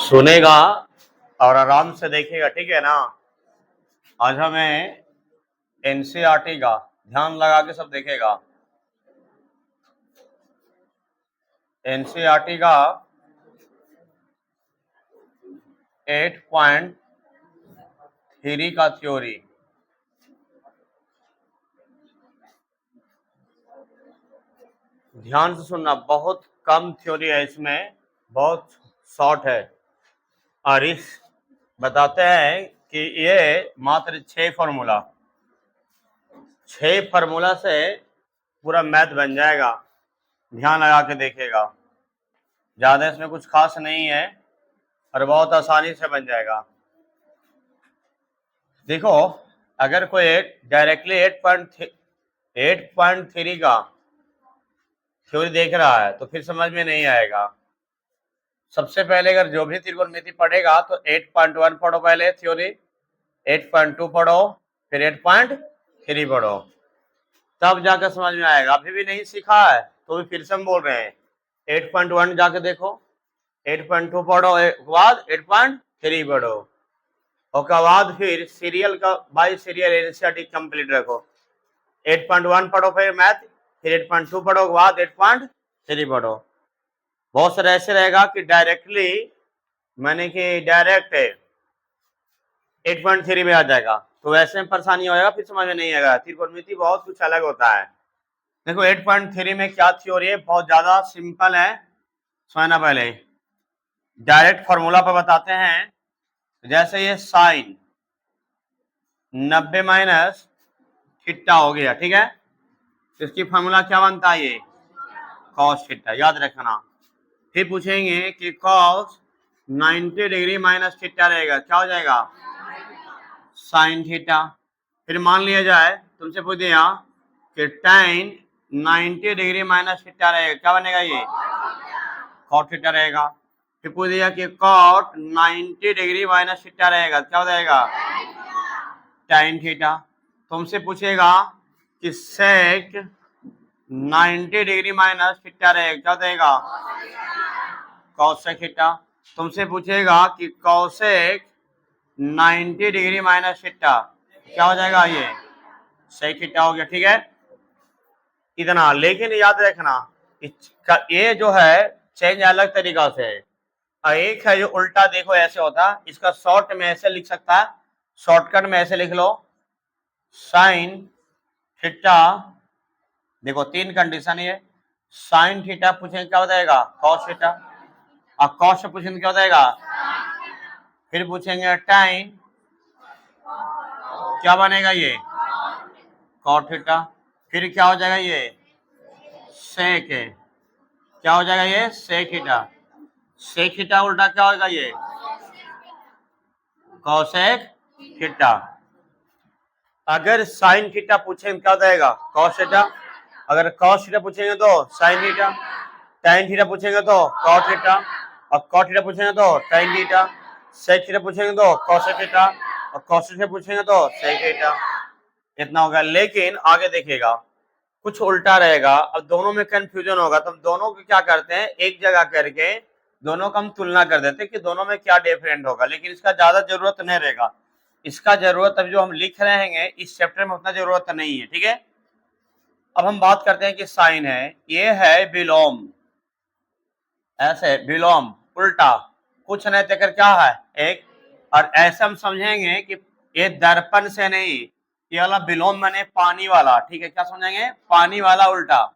सुनेगा और आराम से देखेगा, ठीक है ना। आज हमें एनसीईआरटी का ध्यान लगा के सब देखेगा। एनसीईआरटी का 8.3 का थ्योरी, ध्यान से सुनना, बहुत कम थ्योरी है इसमें, बहुत शॉर्ट है। और इस बताते हैं कि ये मात्र 6 फार्मूला से पूरा मैथ बन जाएगा। ध्यान लगा के देखेगा, ज्यादा इसमें कुछ खास नहीं है और बहुत आसानी से बन जाएगा। देखो, अगर कोई डायरेक्टली 8.3 का थ्योरी देख रहा है तो फिर समझ में नहीं आएगा। सबसे पहले अगर जो भी त्रिकोणमिति पढ़ेगा तो 8.1 पढ़ो, पहले थ्योरी 8.2 पढ़ो, फिर 8.3 पढ़ो, तब जाकर समझ में आएगा। अभी भी नहीं सीखा है तो भी फिर से हम बोल रहे हैं 8.1 जाके देखो, 8.2 पढ़ो, बाद 8.3 पढ़ो, उसके बाद फिर सीरियल का बाई सीरियल एनसीईआरटी कंप्लीट रखो। 8.1 पढ़ो, फिर मैथ, फिर 8.2 पढ़ो, बाद 8.3 पढ़ो। बहुत सारे ऐसे रहेगा कि डायरेक्टली मैंने कि डायरेक्ट 8.3 में आ जाएगा, तो वैसे में परेशानी होगा, फिर समझ में नहीं आएगा। त्रिकोणमिति बहुत कुछ अलग होता है। देखो 8.3 में क्या थ्योरी है, बहुत ज्यादा सिंपल है, समझना। पहले डायरेक्ट फॉर्मूला पर बताते हैं। जैसे ये साइन 90 माइनस थीटा हो गया, ठीक है, इसकी फॉर्मूला क्या बनता है, ये कॉस थीटा, याद रखना। फिर पूछेंगे कि कॉस 90 डिग्री माइनस थीटा रहेगा, क्या हो जाएगा, साइन थीटा। फिर मान लिया जाए, तुमसे पूछ दिया कि tan 90 डिग्री माइनस थीटा रहेगा, क्या बनेगा, ये कॉट थीटा रहेगा। फिर पूछ दिया कि कॉट 90 डिग्री माइनस थीटा रहेगा, क्या हो जाएगा, tan थीटा। तुमसे पूछेगा कि सेक 90 डिग्री माइनस थीटा रहेगा, क्या देगा, कॉसेक थीटा। तुमसे पूछेगा कि कॉसेक 90 डिग्री माइनस थीटा, क्या हो जाएगा, ये सेक थीटा हो गया, ठीक है, इतना। लेकिन याद रखना, ये जो है चेंज अलग तरीका से है। एक है जो उल्टा, देखो ऐसे होता है, इसका शॉर्ट में ऐसे लिख सकता है, शॉर्टकट में ऐसे लिख लो, साइन थीटा। देखो 3 कंडीशन है, साइन थीटा पूछेंगे क्या बताएगा, कॉस थीटा, और कॉस से पूछेंगे क्या बताएगा, फिर पूछेंगे टाइन, क्या बनेगा, ये कॉट थीटा। फिर क्या हो जाएगा, ये सेक है, क्या हो जाएगा, ये सेक थीटा। सेक थीटा उल्टा क्या होगा, ये कॉसेक थीटा। अगर साइन थीटा पूछेंगे क्या बताएगा, कॉस थीटा। अगर कॉस थीटा पूछेंगे तो साइन थीटा, टाइन थीटा पूछेंगे तो कॉट थीटा, और कॉट थीटा पूछेंगे तो टाइन थीटा, सेक थीटा पूछेंगे तो कॉसेक थीटा, और कॉसेक थीटा पूछेंगे तो सेक थीटा। इतना होगा। लेकिन आगे देखिएगा कुछ उल्टा रहेगा। अब दोनों में कंफ्यूजन होगा तो हम दोनों को क्या करते हैं, एक जगह करके दोनों का हम तुलना कर देते हैं कि दोनों में क्या डिफरेंट होगा। लेकिन इसका ज्यादा जरूरत नहीं रहेगा, इसका जरूरत अब जो हम लिख रहे हैं इस चैप्टर में उतना जरूरत नहीं है, ठीक है। अब हम बात करते हैं कि साइन है, ये है विलोम, ऐसे विलोम उल्टा, कुछ नहीं देकर क्या है एक, और ऐसे हम समझेंगे कि ये दर्पण से नहीं, ये वाला विलोम मैंने पानी वाला, ठीक है, क्या समझेंगे, पानी वाला उल्टा।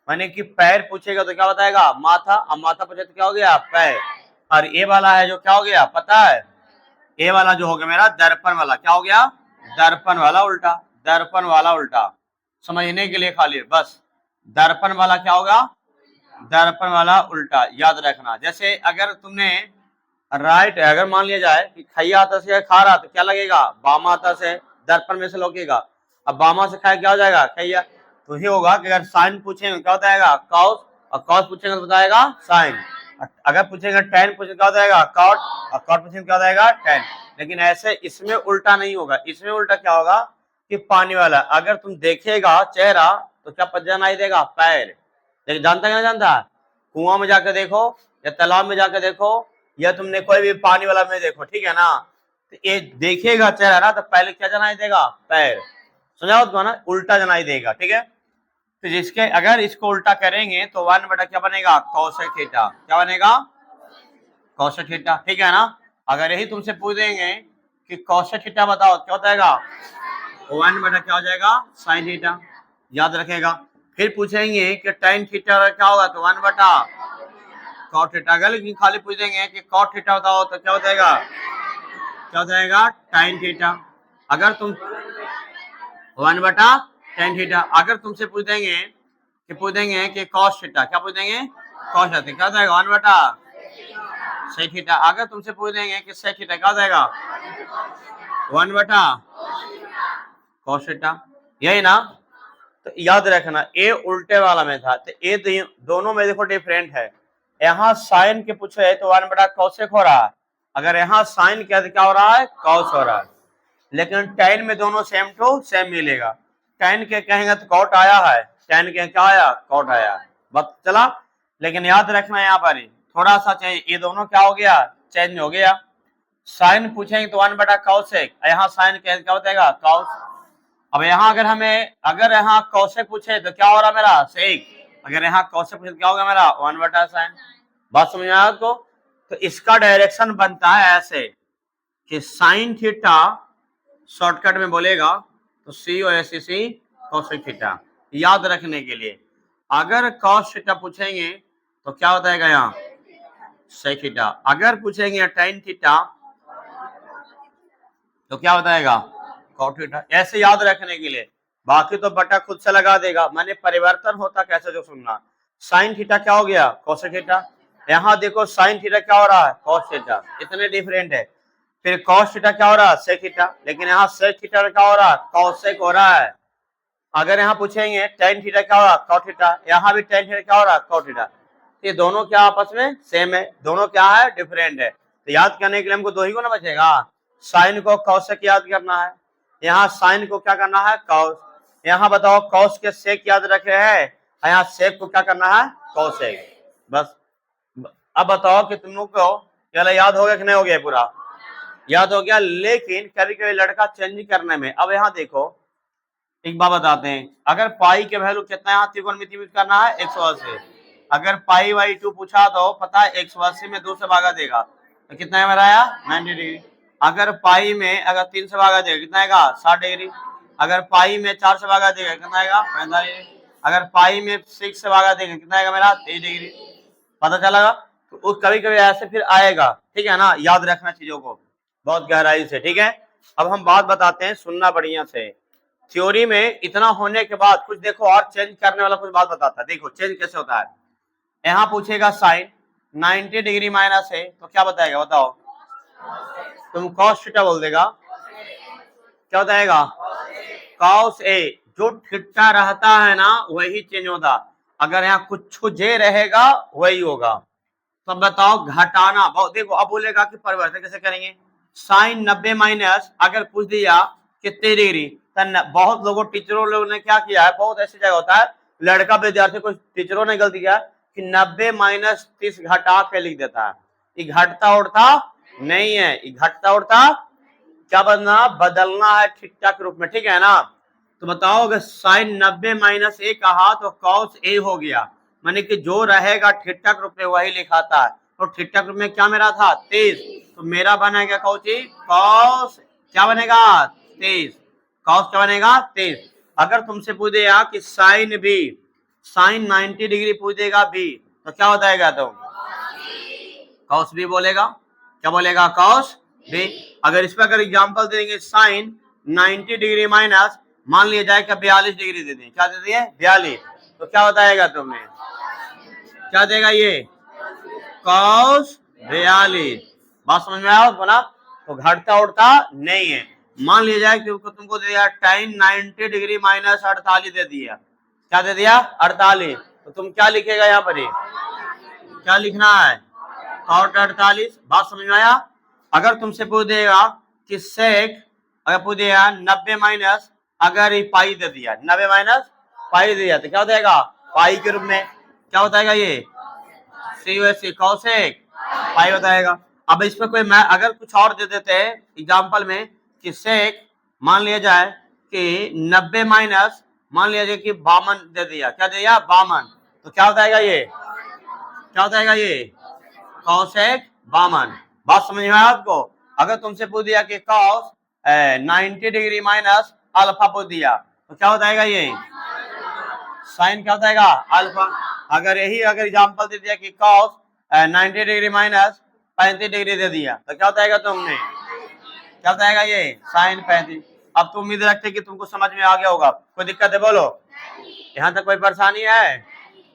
मैंने कि पैर पूछेगा तो क्या बताएगा, माथा, अब माथा पूछे तो क्या हो गया, पैर। और ये वाला है जो क्या हो गया पता है, ये वाला जो हो गया मेरा दर्पण वाला, क्या हो गया, दर्पण वाला उल्टा, दर्पण वाला उल्टा, समझने के लिए खाली बस, दर्पण वाला क्या होगा, दर्पण वाला उल्टा, याद रखना। जैसे अगर तुमने राइट, अगर मान लिया जाए कि खैया हाथा से खा रहा तो क्या लगेगा, बामा हाथा से, दर्पण में से लोकेगा। अब बामा से खाया क्या हो जाएगा, खैया। तो ये होगा कि अगर साइन पूछेंगे क्या बताएगा, कॉस, और कॉस पूछेंगे तो बताएगा साइन। अगर पूछेंगे टेन पूछेंगे क्या बताएगा, कॉट, और कॉट पूछेंगे क्या बताएगा, टेन। लेकिन ऐसे इसमें उल्टा नहीं होगा, इसमें उल्टा क्या होगा कि पानी वाला, अगर तुम देखेगा चेहरा तो क्या पजा ही देगा, पैर। लेकिन जानता क्या जानता, कुआं में जाकर देखो या तालाब में जाकर देखो, या तुमने कोई भी पानी वाला में देखो, ठीक है ना, तो ये देखिएगा चेहरा ना, तो पहले क्या जनाई देगा, पैर, समझाओ तो ना, उल्टा जनाई देगा, ठीक है। तो जिसके अगर इसको उल्टा करेंगे तो 1 बटा क्या बनेगा, कॉसेक थीटा, क्या बनेगा, कॉसेक थीटा, ठीक है ना। अगर यही तुमसे पूछ देंगे कि कॉसेक थीटा बताओ, क्या हो जाएगा, 1 बटा क्या हो जाएगा, साइन थीटा, याद रखेगा। फिर पूछेंगे कि tan थीटा क्या होगा, तो 1 बटा कॉट थीटा। अगर लेकिन खाली पूछ देंगे कि कॉट थीटा बताओ, तो क्या हो जाएगा, क्या हो जाएगा, tan थीटा। अगर तुम 1 बटा tan थीटा, अगर तुमसे पूछ देंगे कि cos थीटा, क्या पूछ देंगे, cos थीटा, क्या हो जाएगा, 1 बटा sec थीटा। अगर तुमसे पूछ देंगे कि sec थीटा, क्या हो जाएगा, 1 बटा cos थीटा, यही ना। तो याद रखना ये उल्टे वाला में था, तो ये दोनों में देखो डिफरेंट है। यहाँ साइन के पूछे तो 1 बटा कॉसेक हो रहा है, अगर यहाँ साइन क्या हो रहा है, कॉस हो रहा है। लेकिन tan में दोनों सेम टू सेम मिलेगा। tan के कहेंगे तो कॉट आया है, tan के क्या आया, कॉट आया, बस चला। लेकिन याद रखना यहाँ पर थोड़ा सा चेंज, ये दोनों क्या हो गया, चेंज हो गया। साइन पूछेंगे तो 1 बटा कॉसेक, यहाँ साइन क्या हो जाएगा, कॉस। अब यहाँ अगर यहाँ कौशिक पूछे तो क्या हो रहा मेरा, सेक। अगर यहाँ कौशिक पूछे तो क्या होगा मेरा, 1 बटा साइन। बात समझ में आया तो इसका डायरेक्शन बनता है ऐसे कि साइन थीटा शॉर्टकट में बोलेगा तो COSEC कौशिक थीटा, याद रखने के लिए। अगर कॉस थीटा पूछेंगे तो क्या होता है यहाँ, सेक थीटा। अगर पूछेंगे tan थीटा तो क्या बताएगा, कॉट थीटा, ऐसे याद रखने के लिए। बाकी तो बटा खुद से लगा देगा, माने परिवर्तन होता कैसे जो सुनना। साइन थीटा क्या हो गया, कोसेक थीटा। यहाँ देखो साइन थीटा क्या हो रहा है, कॉस थीटा, इतने डिफरेंट है। फिर कॉस थीटा क्या हो रहा है, सेक थीटा, लेकिन यहाँ सेक थीटा क्या हो रहा है, कॉसेक हो रहा है। अगर यहाँ पूछेंगे tan थीटा क्या हो रहा है, कॉट थीटा, यहाँ भी tan थीटा क्या हो रहा है, कॉट थीटा। ये दोनों क्या आपस में सेम है, दोनों क्या है, डिफरेंट है। तो याद करने के लिए हमको दो ही को ना बचेगा, साइन को कॉस से याद करना है, यहाँ साइन को क्या करना है, कॉस। यहाँ बताओ कॉस के सेक याद रख रहे हैं, यहाँ सेक को क्या करना है, कॉसेक, बस। अब बताओ कि तुम लोग को याद हो गया कि नहीं हो गया, पूरा याद हो गया। लेकिन कभी कभी लड़का चेंज करने में, अब यहाँ देखो एक बात बताते हैं, अगर पाई के वैल्यू कितना यहाँ त्रिकोणमिति में करना है, 180। अगर पाई बाई 2 पूछा तो पता है 180 में 2 से भागा देगा तो कितना है मेरा आया, 90 डिग्री। अगर पाई में अगर 3 से भागा देगा कितना आएगा, 60 डिग्री। अगर पाई में 4 से भागा देगा कितना आएगा, 45 डिग्री। अगर पाई में 6 से भागा देगा कितना आएगा मेरा, 23 डिग्री। पता चला। तो कभी कभी ऐसे फिर आएगा, ठीक है ना, याद रखना चीजों को बहुत गहराई से, ठीक है। अब हम बात बताते हैं, सुनना बढ़िया से। थ्योरी में इतना होने के बाद कुछ देखो और चेंज करने वाला कुछ बात बताता है, देखो चेंज कैसे होता है। यहाँ पूछेगा साइन 90 डिग्री माइनस है तो क्या बताएगा, बताओ, तुम कॉस थीटा बोल देगा, क्या बताएगा, कॉस ए। जो थीटा रहता है ना वही चेंज होता, अगर यहाँ कुछ जे रहेगा वही होगा। तो बताओ घटाना, देखो अब बोलेगा कि परिवर्तन कैसे करेंगे। साइन 90 माइनस अगर पूछ दिया कितने डिग्री, बहुत लोगों टीचरों लोगों ने क्या किया है, बहुत ऐसी जगह होता है लड़का विद्यार्थी को टीचरों ने गलती किया कि 90 माइनस 30 घटा के लिख देता है। ये घटता उड़ता नहीं है, ये घटता उड़ता क्या बदलना है थीटा के रूप में, ठीक है ना। तो बताओ अगर साइन 90 माइनस ए कहा तो कॉस ए हो गया, माने कि जो रहेगा थीटा के रूप में वही लिखाता है। तो थीटा के रूप में क्या मेरा था, 23, तो मेरा बनेगा कौची, कॉस क्या बनेगा, 23। कॉस क्या बनेगा, 23। अगर तुमसे पूछ दिया कि साइन बी, साइन 90 डिग्री पूछ देगा बी, तो क्या हो जाएगा, तो कॉस बी बोलेगा, क्या बोलेगा, कॉस बी। अगर इस पर अगर एग्जांपल देंगे साइन 90 डिग्री माइनस मान लिया जाए कि 42 डिग्री दे दें, क्या दे दिए, 42, तो क्या बताएगा तुमने, क्या देगा ये, कॉस 42। बात समझ में आया बोला। तो घटता उड़ता नहीं है। मान लिया जाए कि तुमको दे दिया tan 90 डिग्री माइनस 48 दे दिया, क्या दे दिया, 48, तो तुम क्या लिखेगा यहाँ पर, क्या लिखना है, cot 48। बात समझ में आया। अगर तुमसे पूछ देगा कि सेक, अगर पूछ दिया 90 माइनस अगर पाई दे दिया, 90 माइनस पाई दिया तो क्या हो जाएगा, पाई के रूप में क्या बताएगा ये, COSEC कौसेक पाई बताएगा। अब इसमें कोई मैं अगर कुछ और दे देते हैं एग्जाम्पल में कि सेक मान लिया जाए कि 90 माइनस मान लिया जाए कि 52 दे दिया, क्या दे दिया 52, तो क्या बताएगा ये, क्या बताएगा ये कॉसेक 52। बात समझ में आया आपको। अगर तुमसे पूछ दिया कि कॉस 90 डिग्री माइनस अल्फा पूछ दिया तो क्या बताएगा ये साइन, क्या बताएगा अल्फा। अगर यही अगर एग्जांपल दे दिया कि कॉस 90 डिग्री माइनस 35 डिग्री दे दिया तो क्या बताएगा तुमने, क्या बताएगा ये साइन 35। अब तुम उम्मीद रखते कि तुमको समझ में आ गया होगा, कोई दिक्कत है बोलो, यहाँ तक कोई परेशानी है।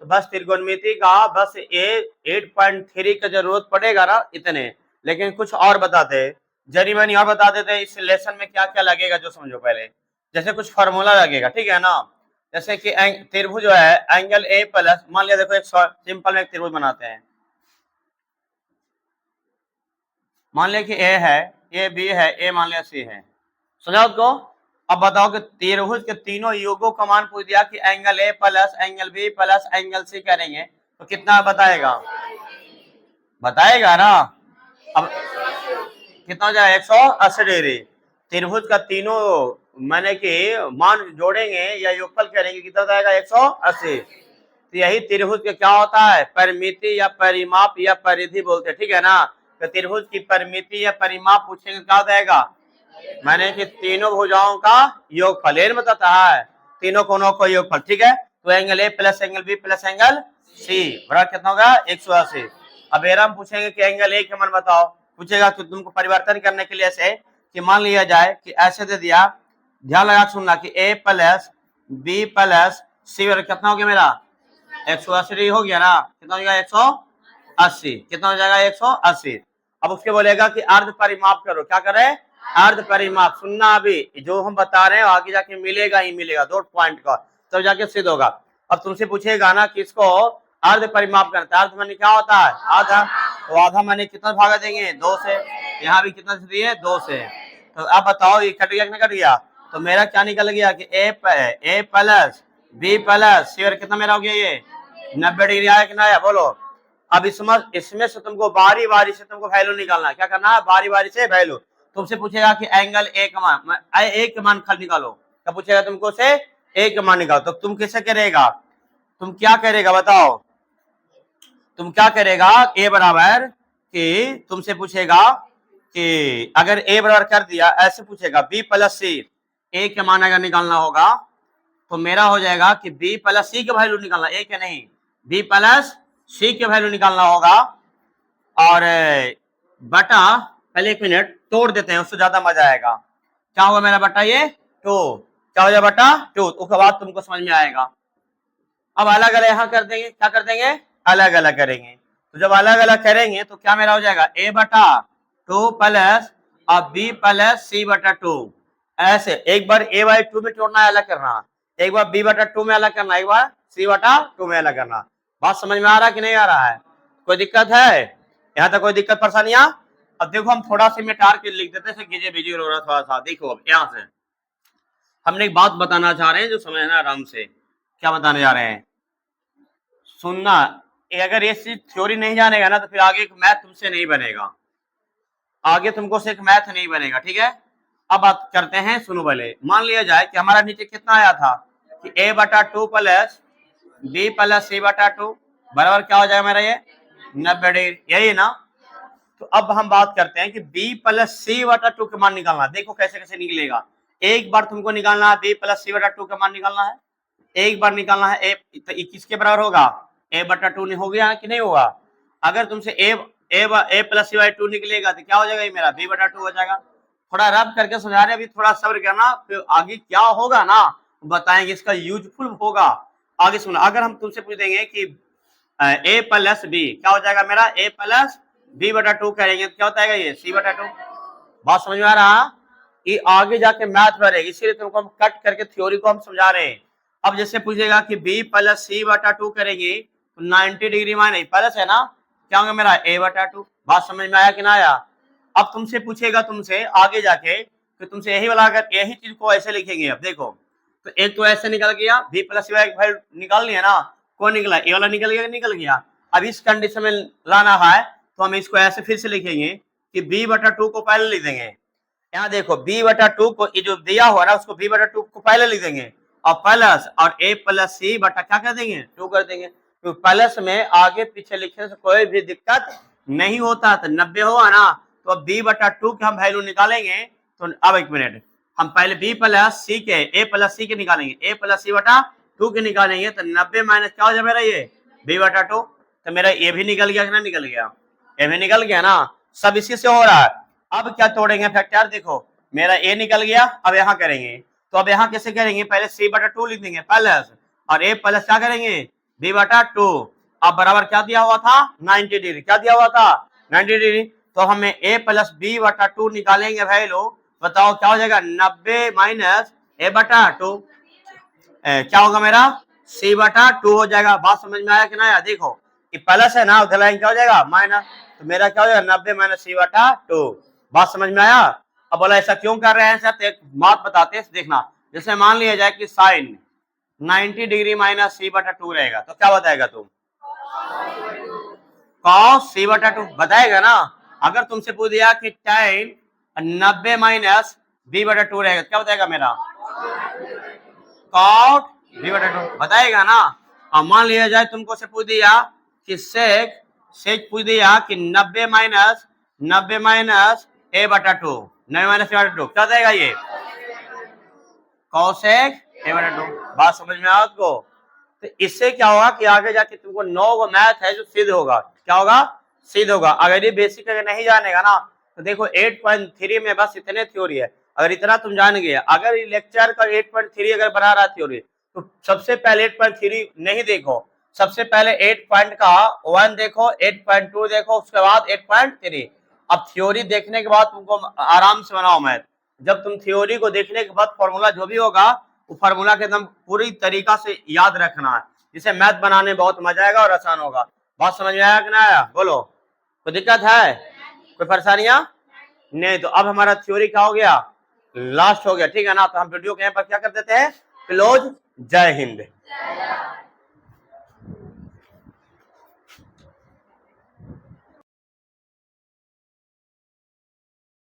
तो बस त्रिकोणमिति का बस 8.3 का जरूरत पड़ेगा ना इतने, लेकिन कुछ और बताते जरी मैंने और बता देते इस लेसन में क्या क्या लगेगा जो समझो पहले। जैसे कुछ फार्मूला लगेगा, ठीक है ना, जैसे कि त्रिभुज जो है एंगल ए प्लस, मान लिया देखो एक सिंपल में एक त्रिभुज बनाते हैं, मान लिया कि ए है, ए बी है, ए मान लिया सी है, समझा उसको। अब बताओ कि त्रिभुज के तीनों युगों का मान पूछ दिया कि angle A plus angle B plus angle C करेंगे तो कितना बताएगा, बताएगा ना। अब कितना हो जाएगा 180 डिग्री। त्रिभुज का तीनों माने कि मान जोड़ेंगे या योगफल करेंगे कितना जाएगा 180। तो यही त्रिभुज के क्या होता है परिमिति या परिमाप या परिधि बोलते हैं, ठीक है ना। तो त्रिभुज की परिमिति या परिमाप पूछेंगे क्या हो जाएगा, मैंने कि तीनों भुजाओं का योगफल एन बताता है, तीनों कोनों का योगफल, ठीक है। तो angle A plus angle B plus angle C बराबर कितना होगा 180। अब एरा हम पूछेंगे कि एंगल ए के मान बताओ, पूछेगा तो तुमको परिवर्तन करने के लिए ऐसे कि मान लिया जाए कि ऐसे दे दिया, ध्यान लगा सुनना कि ए प्लस बी प्लस सी बराबर कितना हो गया मेरा 180 हो गया ना, कितना हो गया 180, कितना हो जाएगा 180। अब उसके बोलेगा कि अर्ध परिमाप करो, क्या करे अर्ध परिमाप, सुनना अभी जो हम बता रहे हैं आगे जाके मिलेगा ही मिलेगा 2 पॉइंट का तब जाके सिद्ध होगा। अब तुमसे पूछेगा ना कि इसको अर्ध परिमाप करता है, अर्ध माने क्या होता है आधा, तो आधा माने कितना भागा देंगे 2 से, यहाँ भी कितना से दिए 2 से। तो अब बताओ ये कट गया कि नहीं कट गया, तो मेरा क्या निकल गया कि ए प्लस बी प्लस सी कितना मेरा हो गया ये 90 डिग्री आया कि ना आया बोलो। अब इसमें से तुमको बारी बारी से तुमको वैल्यू निकालना है, क्या करना है बारी बारी से वैल्यू। तुमसे पूछेगा कि एंगल ए का मान, ए का मान खाली निकालो, क्या पूछेगा तुमको से ए का मान निकालो, तो तुम कैसे करेगा, तुम क्या करेगा बताओ, तुम क्या करेगा ए बराबर कि तुमसे पूछेगा कि अगर ए बराबर कर दिया ऐसे पूछेगा बी प्लस सी, ए के मान अगर निकालना होगा तो मेरा हो जाएगा कि बी प्लस सी के वैल्यू निकालना, ए के नहीं बी प्लस सी के वैल्यू निकालना होगा। और बटा पहले 1 मिनट तोड़ देते हैं उससे ज्यादा मजा आएगा, क्या होगा मेरा बटा ये 2, क्या हो जाएगा बटा 2, उसके बाद तुमको समझ में आएगा। अब अलग अलग यहाँ कर देंगे, क्या कर देंगे अलग अलग करेंगे, तो जब अलग अलग करेंगे तो क्या मेरा हो जाएगा a बटा 2 प्लस और b प्लस c बटा 2, ऐसे एक बार a बाई 2 में तोड़ना है अलग करना, एक बार b बटा 2 में अलग करना, एक बार c बटा 2 में अलग करना। बात समझ में आ रहा है कि नहीं आ रहा है, कोई दिक्कत है यहाँ तक, कोई दिक्कत परेशानियां। अब देखो हम थोड़ा सी मिटार के लिख देते हैं कीजिए बिजी हो रहा थोड़ा सा, देखो अब यहाँ से हमने एक बात बताना चाह रहे हैं जो समझना आराम से, क्या बताने जा रहे हैं सुनना। अगर ये चीज थ्योरी नहीं जानेगा ना तो फिर आगे मैथ तुमसे नहीं बनेगा, आगे तुमको सिर्फ मैथ नहीं बनेगा, ठीक है। अब बात करते हैं सुनो पहले, मान लिया जाए कि हमारा नीचे कितना आया था कि a बटा 2 प्लस b प्लस c बटा 2 बराबर क्या हो जाएगा मेरा ये 90 डिग्री, यही ना। तो अब हम बात करते हैं कि b प्लस c बटा 2 का मान निकालना, देखो कैसे कैसे निकलेगा। एक बार तुमको निकालना है b प्लस c बटा 2 का मान निकालना है, एक बार निकालना है a, तो किसके बराबर होगा a बटा 2 हो गया कि नहीं होगा। अगर तुमसे a प्लस c बाई 2 निकलेगा तो क्या हो जाएगा ये मेरा b बटा 2 हो जाएगा। थोड़ा रब करके समझा रहे, अभी थोड़ा सब्र करना, फिर आगे क्या होगा ना बताएंगे, इसका यूजफुल होगा आगे सुना। अगर हम तुमसे पूछ देंगे कि a प्लस बी क्या हो जाएगा मेरा a प्लस b बटा 2 करेंगे तो क्या होता है ये c बटा 2। बात समझ में आ रहा, ये आगे जाके मैथ भरेगा, इसीलिए तुमको हम कट करके थ्योरी को हम समझा रहे हैं। अब जैसे पूछेगा कि b प्लस सी बटा 2 करेंगे तो 90 डिग्री माने प्लस है ना, क्या होगा मेरा a बटा 2। बात समझ में आया कि ना आया। अब तुमसे पूछेगा तुमसे आगे जाके तो तुमसे यही वाला अगर यही चीज को ऐसे लिखेंगे, अब देखो तो एक तो ऐसे निकल गया b प्लस सी वैल्यू निकाल लिया ना, कौन निकला ए वाला निकल गया, निकल गया। अब इस कंडीशन में लाना है तो हम इसको ऐसे फिर से लिखेंगे कि b/2 को पहले लिख देंगे। यहाँ देखो b/2 को ये जो दिया हुआ ना उसको b/2 को पहले लिख देंगे और प्लस और a+c बटा क्या कर देंगे 2 कर देंगे। तो प्लस में आगे पीछे लिखने से कोई भी दिक्कत नहीं होता। तो 90 होगा ना तो अब b/2 के हम वैल्यू निकालेंगे। तो अब एक मिनट, हम पहले b+c के a+c के निकालेंगे, a+c/2 के निकालेंगे। तो 90 माइनस क्या हो जाए मेरा ये b/2। तो मेरा ये भी निकल गया कि ना निकल गया, ये भी निकल गया ना। सब इसी से हो रहा है। अब क्या तोड़ेंगे फैक्टर, देखो मेरा a निकल गया। अब यहाँ करेंगे तो अब यहाँ कैसे करेंगे, पहले c/2 लिख देंगे प्लस और a प्लस क्या करेंगे b/2। अब बराबर क्या दिया हुआ था 90 डिग्री, क्या दिया हुआ था 90 डिग्री। तो हमें a+b/2 निकालेंगे वैल्यू, बताओ क्या हो जाएगा 90 माइनस a/2 क्या होगा मेरा c/2 हो जाएगा। बात समझ में आया कि ना आया, देखो कि प्लस है ना उधर लाइन क्या हो जाएगा माइनस, तो मेरा क्या हो जाएगा 90 माइनस c/2। बात समझ में आया। अब बोला ऐसा क्यों कर रहे हैं सर, तो एक बात बताते हैं देखना। जैसे मान लिया जाए कि साइन 90 डिग्री माइनस c/2 रहेगा तो क्या बताएगा तुम cos c/2 बताएगा ना। अगर तुमसे पूछ दिया कि tan 90 माइनस b/2 रहेगा क्या बताएगा मेरा cot b/2 बताएगा ना। अब मान लिया जाए तुमको से पूछ दिया कि sec पूछ दिया कि 90 माइनस a/2 90 माइनस a/2 क्या बताएगा ये cosec a/2। बात समझ में आया आपको। तो इससे क्या होगा कि आगे जाके तुमको 9 गो मैथ है जो सिद्ध होगा, क्या होगा सिद्ध होगा। अगर ये बेसिक अगर नहीं जानेगा ना तो देखो 8.3 में बस इतने थ्योरी है। अगर इतना तुम जान गए, अगर ये लेक्चर का 8.3 अगर बना रहा थ्योरी तो सबसे पहले 8.3 नहीं देखो, सबसे पहले 8.1 देखो, 8.2 देखो, उसके बाद 8.3। अब थ्योरी देखने के बाद तुमको आराम से बनाओ मैथ। जब तुम थ्योरी को देखने के बाद फॉर्मूला जो भी होगा वो फार्मूला के एकदम पूरी तरीका से याद रखना है, जिससे मैथ बनाने में बहुत मजा आएगा और आसान होगा। बात समझ में आया कि ना आया, बोलो कोई दिक्कत है, कोई परेशानियां नहीं। तो अब हमारा थ्योरी क्या हो गया लास्ट हो गया, ठीक है ना। तो हम वीडियो के यहाँ पर क्या कर देते हैं क्लोज। जय हिंद।